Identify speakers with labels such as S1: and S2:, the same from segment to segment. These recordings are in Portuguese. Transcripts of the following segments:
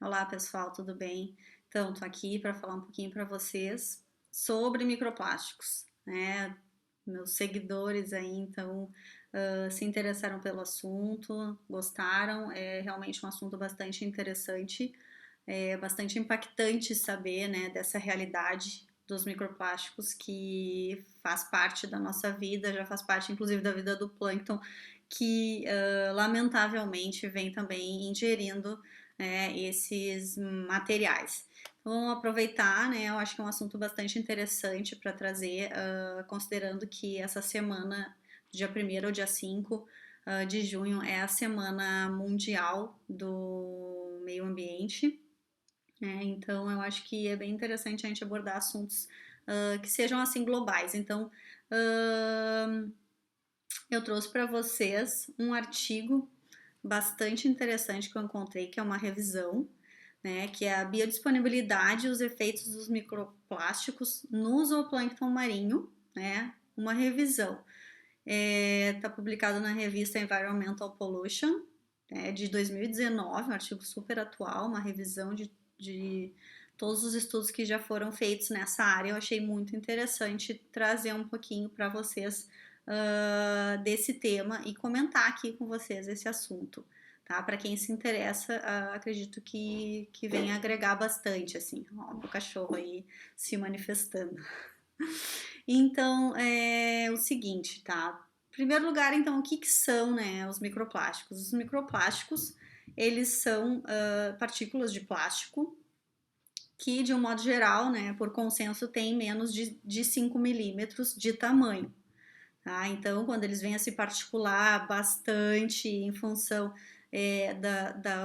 S1: Olá pessoal, tudo bem? Então, tô aqui para falar um pouquinho para vocês sobre microplásticos, né? Meus seguidores aí, então, se interessaram pelo assunto, gostaram, é realmente um assunto bastante interessante, é bastante impactante saber, né, dessa realidade dos microplásticos que faz parte da nossa vida, já faz parte inclusive da vida do plâncton, que lamentavelmente vem também ingerindo, né, esses materiais. Então, vamos aproveitar, né? Eu acho que é um assunto bastante interessante para trazer, considerando que essa semana, dia 1º ou dia 5 de junho, é a Semana Mundial do Meio Ambiente. Né? Então, eu acho que é bem interessante a gente abordar assuntos que sejam assim globais. Então, uh, eu trouxe para vocês um artigo bastante interessante que eu encontrei, que é uma revisão, né, que é a biodisponibilidade e os efeitos dos microplásticos no zooplâncton marinho, né, uma revisão. Está publicado na revista Environmental Pollution, de 2019, um artigo super atual, uma revisão de todos os estudos que já foram feitos nessa área. Eu achei muito interessante trazer um pouquinho para vocês desse tema e comentar aqui com vocês esse assunto. Tá? Para quem se interessa, acredito que venha agregar bastante, assim, ó, o cachorro aí se manifestando. Então, é o seguinte, tá? Em primeiro lugar, então, o que, que são, né, os microplásticos? Os microplásticos, eles são partículas de plástico que, de um modo geral, né, por consenso, têm menos de 5 milímetros de tamanho. Tá? Então, quando eles vêm a se particular bastante em função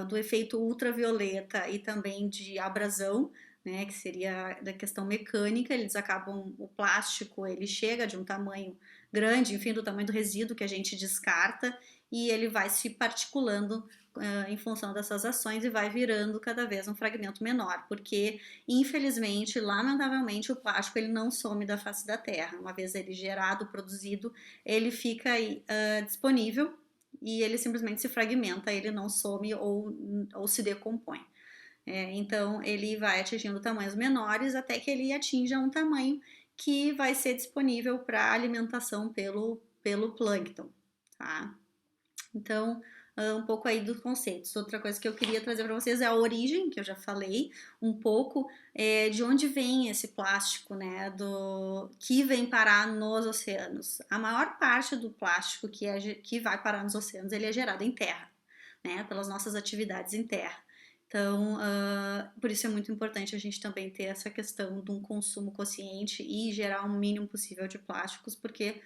S1: do efeito ultravioleta e também de abrasão, né, que seria da questão mecânica, eles acabam, o plástico, ele chega de um tamanho grande, enfim, do tamanho do resíduo que a gente descarta, e ele vai se particulando em função dessas ações e vai virando cada vez um fragmento menor, porque infelizmente, lamentavelmente, o plástico ele não some da face da Terra. Uma vez ele gerado, produzido, ele fica aí, disponível e ele simplesmente se fragmenta, ele não some ou se decompõe. Então ele vai atingindo tamanhos menores até que ele atinja um tamanho que vai ser disponível para alimentação pelo plâncton, tá? Então, um pouco aí dos conceitos. Outra coisa que eu queria trazer para vocês é a origem, que eu já falei um pouco, de onde vem esse plástico, né, que vem parar nos oceanos. A maior parte do plástico que vai parar nos oceanos, ele é gerado em terra, né, pelas nossas atividades em terra. Então, por isso é muito importante a gente também ter essa questão de um consumo consciente e gerar o mínimo possível de plásticos, porque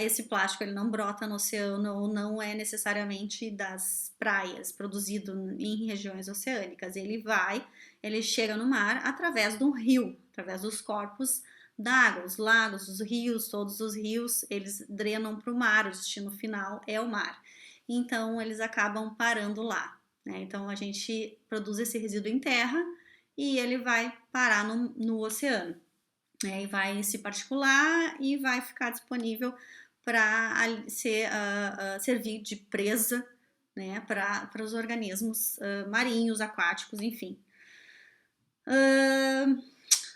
S1: esse plástico ele não brota no oceano ou não é necessariamente das praias, produzido em regiões oceânicas. Ele chega no mar através de um rio, através dos corpos d'água, os lagos, os rios, todos os rios, eles drenam para o mar, o destino final é o mar. Então, eles acabam parando lá. Né? Então, a gente produz esse resíduo em terra e ele vai parar no oceano. Né, e vai se particular e vai ficar disponível para servir de presa, né, para os organismos marinhos, aquáticos, enfim.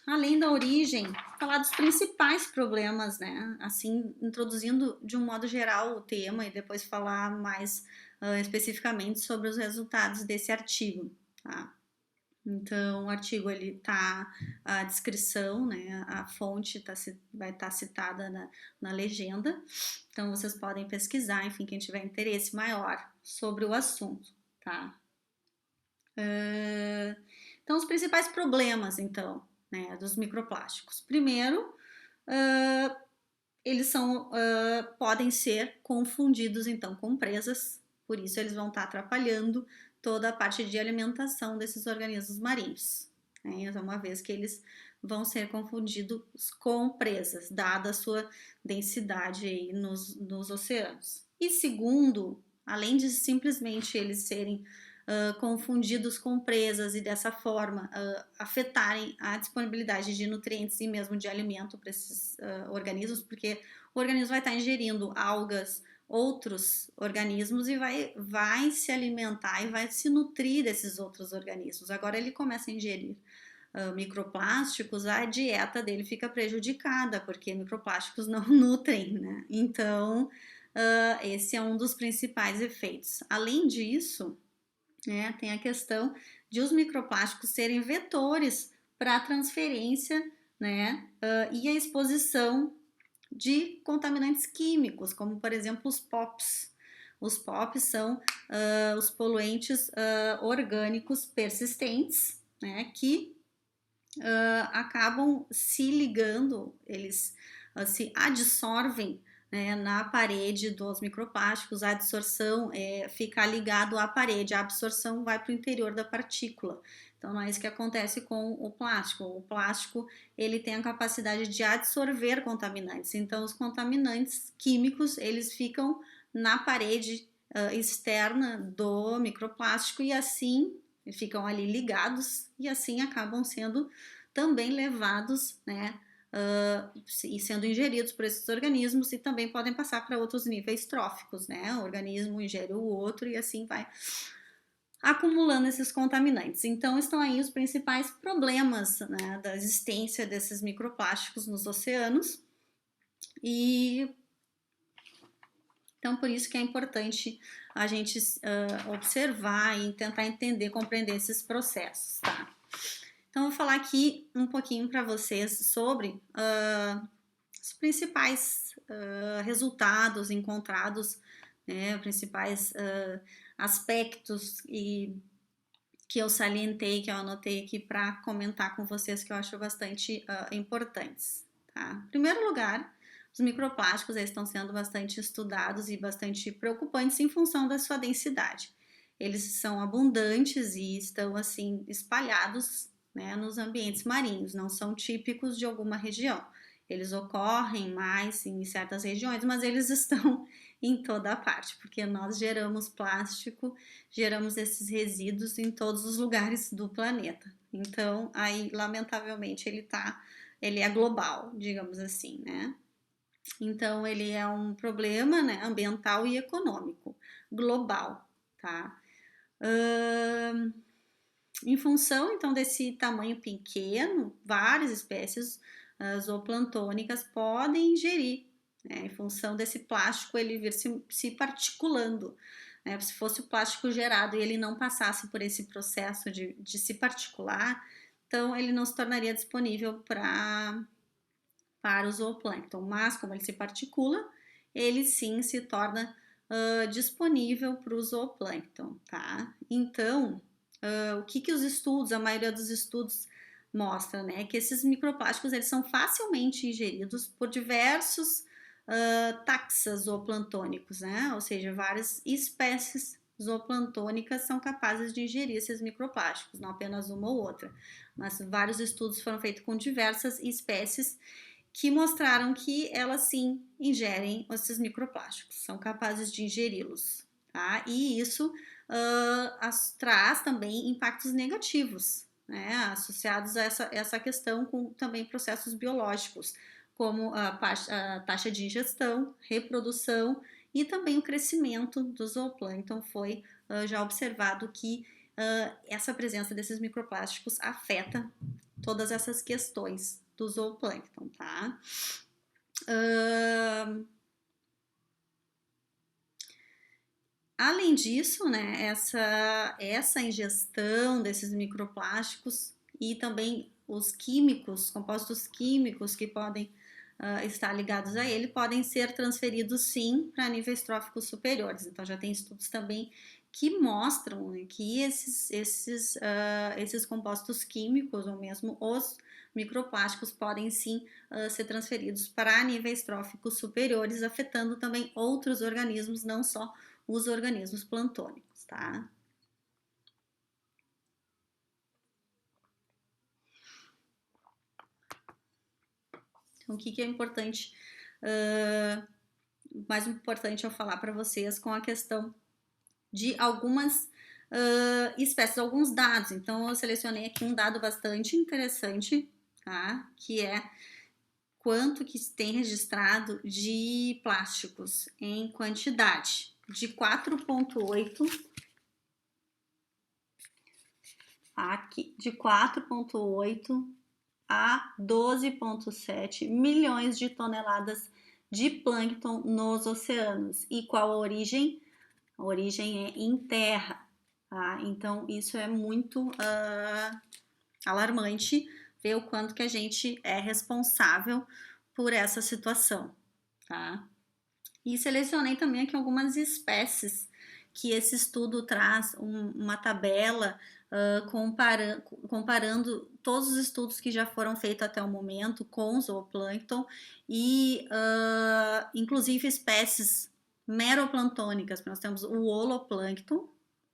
S1: Além da origem, falar dos principais problemas, né, assim, introduzindo de um modo geral o tema e depois falar mais especificamente sobre os resultados desse artigo. Tá? Então, o artigo ele tá a descrição, né, a fonte vai estar citada na legenda. Então, vocês podem pesquisar, enfim, quem tiver interesse maior sobre o assunto, tá? Então, os principais problemas, então, né, dos microplásticos. Primeiro, eles podem ser confundidos, então, com presas, por isso eles vão estar atrapalhando toda a parte de alimentação desses organismos marinhos. Né? Então, uma vez que eles vão ser confundidos com presas, dada a sua densidade aí nos oceanos. E segundo, além de simplesmente eles serem confundidos com presas e dessa forma afetarem a disponibilidade de nutrientes e mesmo de alimento para esses organismos, porque o organismo vai estar ingerindo algas outros organismos e vai se alimentar e vai se nutrir desses outros organismos. Agora ele começa a ingerir microplásticos, a dieta dele fica prejudicada, porque microplásticos não nutrem, né? Então, esse é um dos principais efeitos. Além disso, né, tem a questão de os microplásticos serem vetores para a transferência, né, e a exposição de contaminantes químicos, como por exemplo os POPs. Os POPs são os poluentes orgânicos persistentes, né, que acabam se ligando, eles se adsorvem, né, na parede dos microplásticos. A adsorção fica ligado à parede, a absorção vai para o interior da partícula. Então não é isso que acontece com o plástico. O plástico ele tem a capacidade de absorver contaminantes. Então os contaminantes químicos eles ficam na parede externa do microplástico e assim ficam ali ligados e assim acabam sendo também levados, né, e sendo ingeridos por esses organismos e também podem passar para outros níveis tróficos, né? O organismo ingere o outro e assim vai acumulando esses contaminantes. Então estão aí os principais problemas, né, da existência desses microplásticos nos oceanos e então por isso que é importante a gente observar e tentar entender, compreender esses processos, tá? Então, eu vou falar aqui um pouquinho para vocês sobre os principais resultados encontrados, né, principais aspectos que eu salientei, que eu anotei aqui para comentar com vocês, que eu acho bastante importantes. Tá? Em primeiro lugar, os microplásticos estão sendo bastante estudados e bastante preocupantes em função da sua densidade. Eles são abundantes e estão assim espalhados, né, nos ambientes marinhos, não são típicos de alguma região. Eles ocorrem mais em certas regiões, mas eles estão em toda a parte, porque nós geramos plástico, geramos esses resíduos em todos os lugares do planeta. Então, aí, lamentavelmente, ele é global, digamos assim, né? Então, ele é um problema, né, ambiental e econômico, global, tá? Em função, então, desse tamanho pequeno, várias espécies zooplantônicas podem ingerir, né, em função desse plástico ele vir se particulando. Né, se fosse o plástico gerado e ele não passasse por esse processo de se particular, então ele não se tornaria disponível para o zooplâncton. Mas, como ele se particula, ele sim se torna disponível para o zooplâncton, tá? Então, o que os estudos, a maioria dos estudos mostra, né, que esses microplásticos eles são facilmente ingeridos por diversos taxas zooplantônicos, né, ou seja, várias espécies zooplantônicas são capazes de ingerir esses microplásticos, não apenas uma ou outra, mas vários estudos foram feitos com diversas espécies que mostraram que elas sim ingerem esses microplásticos, são capazes de ingeri-los, tá? E isso traz também impactos negativos, né, associados a essa questão com também processos biológicos, como a taxa de ingestão, reprodução e também o crescimento do zooplâncton. Foi já observado que essa presença desses microplásticos afeta todas essas questões do zooplâncton, tá? Além disso, né, essa ingestão desses microplásticos e também os químicos, compostos químicos que podem estar ligados a ele, podem ser transferidos sim para níveis tróficos superiores. Então já tem estudos também que mostram, né, que esses compostos químicos ou mesmo os microplásticos podem sim ser transferidos para níveis tróficos superiores, afetando também outros organismos, não só os organismos plantônicos, tá? Então, o que é importante, mais importante eu falar para vocês com a questão de algumas espécies, alguns dados. Então, eu selecionei aqui um dado bastante interessante, tá? Que é quanto que se tem registrado de plásticos em quantidade, de 4,8 a 12,7 milhões de toneladas de plâncton nos oceanos. E qual a origem? A origem é em terra, tá? Então isso é muito alarmante ver o quanto que a gente é responsável por essa situação, tá? E selecionei também aqui algumas espécies que esse estudo traz uma tabela comparando todos os estudos que já foram feitos até o momento com o zooplâncton e inclusive espécies meroplantônicas. Nós temos o holoplâncton,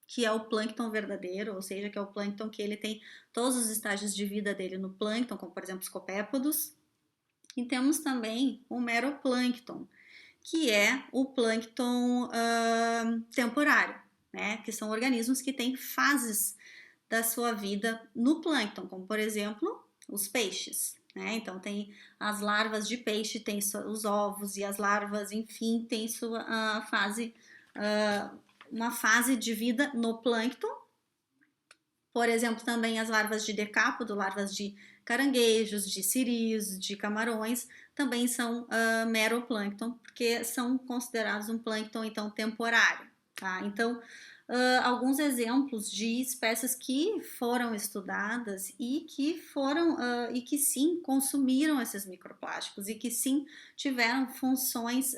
S1: que é o plâncton verdadeiro, ou seja, que é o plâncton que ele tem todos os estágios de vida dele no plâncton, como por exemplo os copépodos. E temos também o meroplâncton, que é o plâncton temporário, né? Que são organismos que têm fases da sua vida no plâncton, como por exemplo os peixes, né? Então tem as larvas de peixe, tem os ovos e as larvas, enfim, tem sua fase, uma fase de vida no plâncton. Por exemplo, também as larvas de decápodo, larvas de caranguejos, de siris, de camarões, também são meroplâncton, porque são considerados um plâncton, então, temporário, tá? Então, alguns exemplos de espécies que foram estudadas e que sim consumiram esses microplásticos e que sim tiveram funções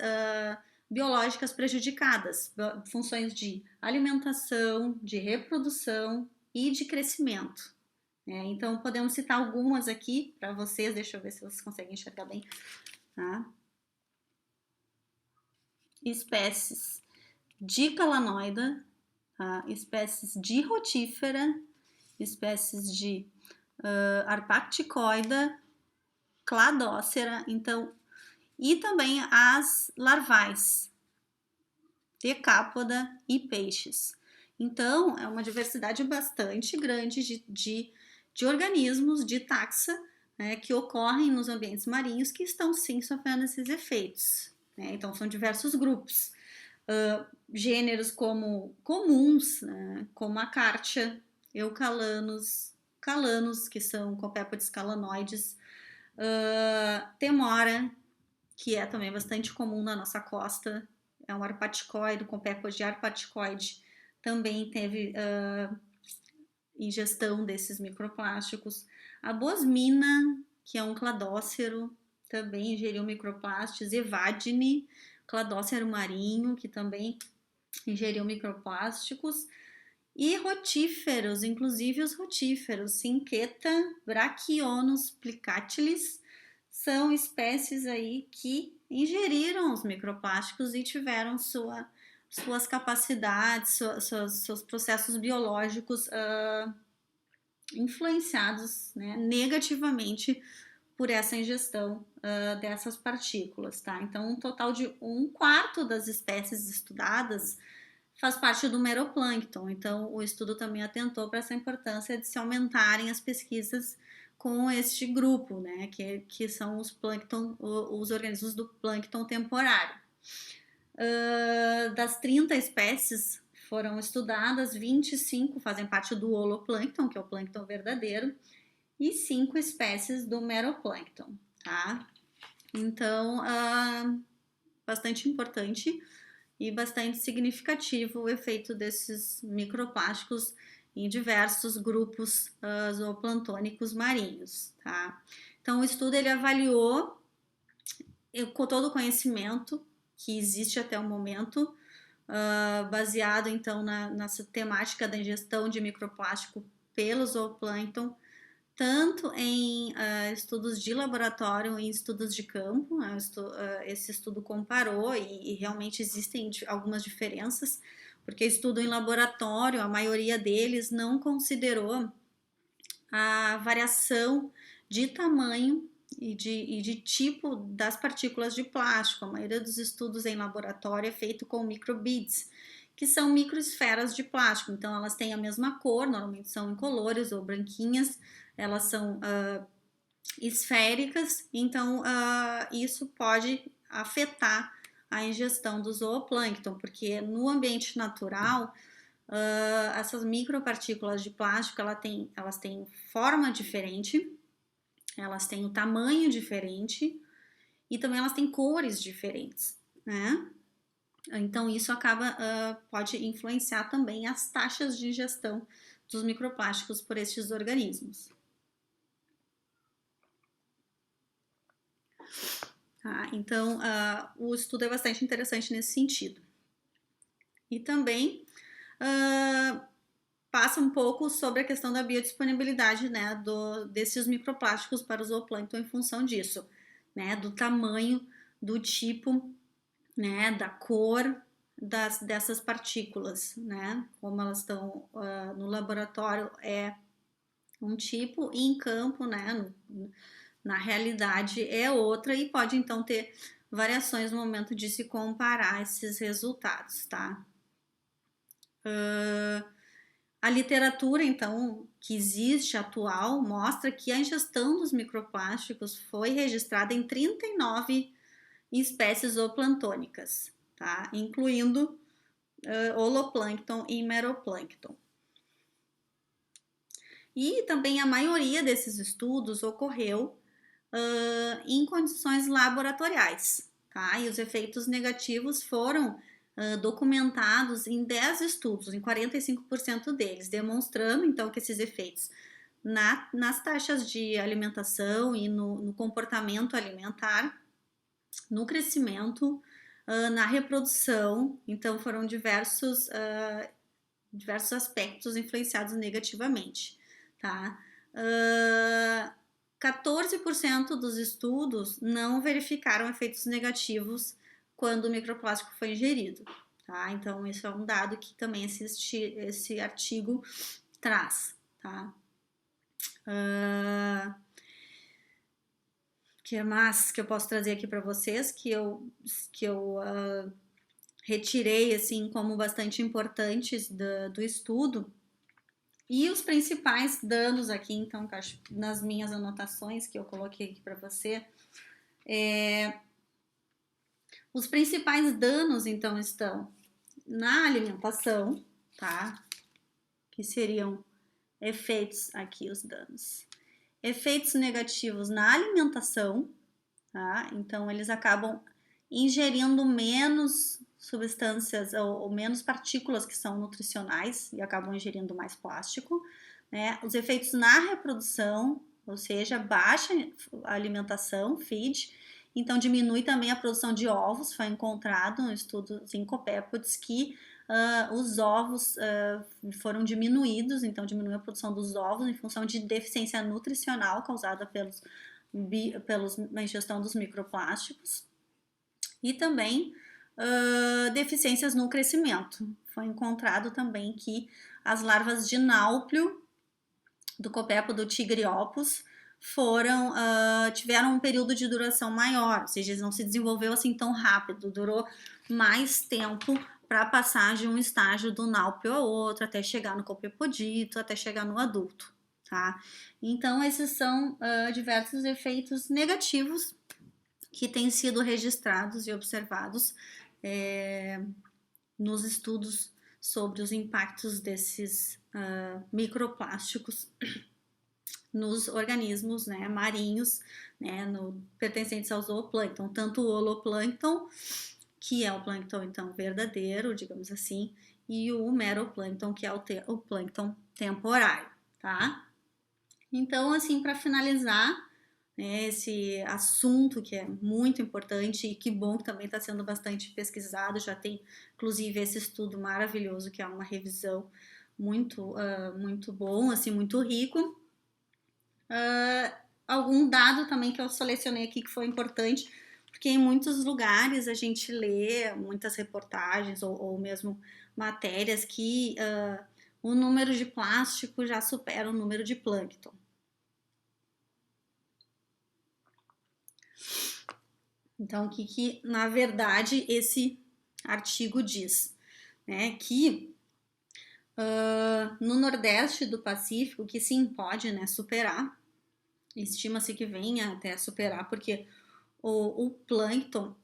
S1: biológicas prejudicadas, funções de alimentação, de reprodução e de crescimento. Então, podemos citar algumas aqui para vocês, deixa eu ver se vocês conseguem enxergar bem. Tá? Espécies de calanoida, tá? Espécies de rotífera, espécies de arpacticoida, cladócera, então, e também as larvais, decápoda e peixes. Então, é uma diversidade bastante grande de organismos, de taxa, né, que ocorrem nos ambientes marinhos que estão sim sofrendo esses efeitos. Né? Então, são diversos grupos. Gêneros como comuns, né, como a cártia, eucalanos, calanos, que são copépodes calanoides, temora, que é também bastante comum na nossa costa, é um arpaticoide, um copépode arpaticoide, também teve ingestão desses microplásticos. A bosmina, que é um cladócero, também ingeriu microplásticos. Evadne, cladócero marinho, que também ingeriu microplásticos. E rotíferos, inclusive os rotíferos, Cinqueta, Brachionus plicatilis, são espécies aí que ingeriram os microplásticos e tiveram suas capacidades, seus processos biológicos influenciados, né, negativamente por essa ingestão dessas partículas, tá? Então, um total de 1/4 das espécies estudadas faz parte do meroplâncton. Então, o estudo também atentou para essa importância de se aumentarem as pesquisas com este grupo, né, que são os plâncton, os organismos do plâncton temporário. Das 30 espécies foram estudadas, 25 fazem parte do holoplâncton, que é o plâncton verdadeiro, e 5 espécies do meroplâncton, tá? Então, bastante importante e bastante significativo o efeito desses microplásticos em diversos grupos zooplantônicos marinhos, tá? Então, o estudo ele avaliou com todo o conhecimento que existe até o momento, baseado então nessa temática da ingestão de microplástico pelo zooplâncton, tanto em estudos de laboratório e em estudos de campo. Esse estudo comparou e realmente existem algumas diferenças, porque estudo em laboratório, a maioria deles não considerou a variação de tamanho e de tipo das partículas de plástico. A maioria dos estudos em laboratório é feito com microbeads, que são microesferas de plástico. Então, elas têm a mesma cor, normalmente são incolores ou branquinhas, elas são esféricas, então isso pode afetar a ingestão do zooplâncton, porque no ambiente natural essas micropartículas de plástico elas têm forma diferente, elas têm o tamanho diferente e também elas têm cores diferentes, né? Então isso pode influenciar também as taxas de ingestão dos microplásticos por estes organismos. Tá? Então o estudo é bastante interessante nesse sentido. E também passa um pouco sobre a questão da biodisponibilidade, né, desses microplásticos para o zooplâncton em função disso, né, do tamanho, do tipo, né, da cor dessas partículas, né, como elas estão no laboratório é um tipo e em campo, né, na realidade é outra e pode então ter variações no momento de se comparar esses resultados, tá? A literatura, então, que existe atual, mostra que a ingestão dos microplásticos foi registrada em 39 espécies zooplantônicas, tá? Incluindo holoplâncton e meroplâncton. E também a maioria desses estudos ocorreu em condições laboratoriais, tá? E os efeitos negativos foram documentados em 10 estudos, em 45% deles, demonstrando então que esses efeitos nas taxas de alimentação e no comportamento alimentar, no crescimento, na reprodução, então foram diversos aspectos influenciados negativamente, tá? 14% dos estudos não verificaram efeitos negativos quando o microplástico foi ingerido, tá? Então, isso é um dado que também esse artigo traz, tá? Que mais que eu posso trazer aqui para vocês que eu retirei assim como bastante importantes do estudo. E os principais danos aqui, então, nas minhas anotações que eu coloquei aqui para você, os principais danos, então, estão na alimentação, tá? Que seriam efeitos, aqui os danos. Efeitos negativos na alimentação, tá? Então, eles acabam ingerindo menos substâncias ou menos partículas que são nutricionais e acabam ingerindo mais plástico, né? Os efeitos na reprodução, ou seja, baixa alimentação, feed, então diminui também a produção de ovos. Foi encontrado um estudo em copépodes que os ovos foram diminuídos, então diminui a produção dos ovos em função de deficiência nutricional causada pela ingestão dos microplásticos e também deficiências no crescimento. Foi encontrado também que as larvas de náuplio do copépodo tigriopus tiveram um período de duração maior, ou seja, não se desenvolveu assim tão rápido, durou mais tempo para passar de um estágio do náuplio a outro, até chegar no copepodito, até chegar no adulto, tá? Então, esses são diversos efeitos negativos que têm sido registrados e observados nos estudos sobre os impactos desses microplásticos nos organismos, né, marinhos, né, pertencentes ao zooplâncton, tanto o holoplâncton, que é o plâncton então verdadeiro, digamos assim, e o meroplâncton, que é o plâncton temporário, tá? Então, assim, para finalizar, né, esse assunto que é muito importante e que bom que também está sendo bastante pesquisado, já tem inclusive esse estudo maravilhoso que é uma revisão muito bom, assim, muito rico. Algum dado também que eu selecionei aqui que foi importante, porque em muitos lugares a gente lê muitas reportagens ou mesmo matérias que o número de plástico já supera o número de plâncton. Então, o que na verdade esse artigo diz? Né, que no Nordeste do Pacífico, que sim pode, né, superar estima-se que venha até a superar, porque o plâncton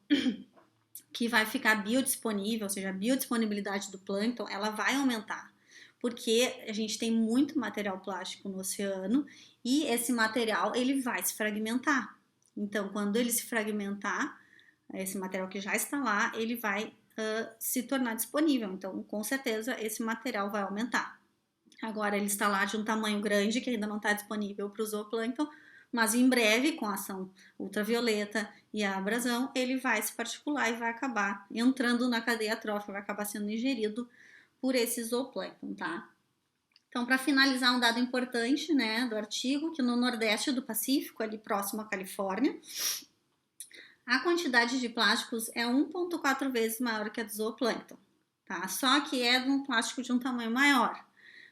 S1: que vai ficar biodisponível, ou seja, a biodisponibilidade do plâncton, ela vai aumentar, porque a gente tem muito material plástico no oceano e esse material ele vai se fragmentar. Então, quando ele se fragmentar, esse material que já está lá, ele vai se tornar disponível. Então, com certeza, esse material vai aumentar. Agora, ele está lá de um tamanho grande que ainda não está disponível para o zooplâncton, mas em breve, com a ação ultravioleta e a abrasão, ele vai se particular e vai acabar entrando na cadeia trófica, vai acabar sendo ingerido por esse zooplâncton, tá? Então, para finalizar, um dado importante, né, do artigo, que no nordeste do Pacífico, ali próximo à Califórnia, a quantidade de plásticos é 1,4 vezes maior que a do zooplâncton, tá? Só que é de um plástico de um tamanho maior.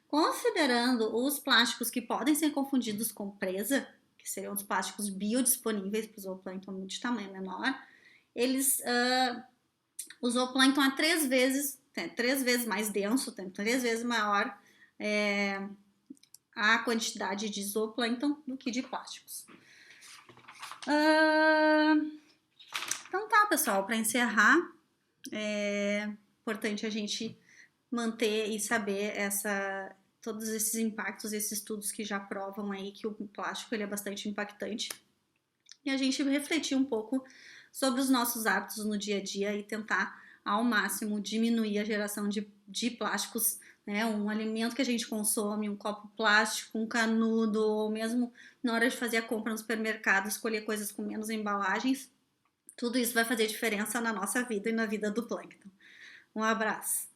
S1: Considerando os plásticos que podem ser confundidos com presa, que seriam os plásticos biodisponíveis para o zooplâncton de tamanho menor, o zooplâncton é 3 vezes mais denso, tem 3 vezes maior a quantidade de zooplâncton do que de plásticos. Então tá, pessoal, para encerrar, é importante a gente manter e saber todos esses impactos, esses estudos que já provam aí que o plástico ele é bastante impactante. E a gente refletir um pouco sobre os nossos hábitos no dia a dia e tentar ao máximo diminuir a geração de plásticos, né? Um alimento que a gente consome, um copo plástico, um canudo, ou mesmo na hora de fazer a compra no supermercado, escolher coisas com menos embalagens. Tudo isso vai fazer diferença na nossa vida e na vida do plâncton. Um abraço!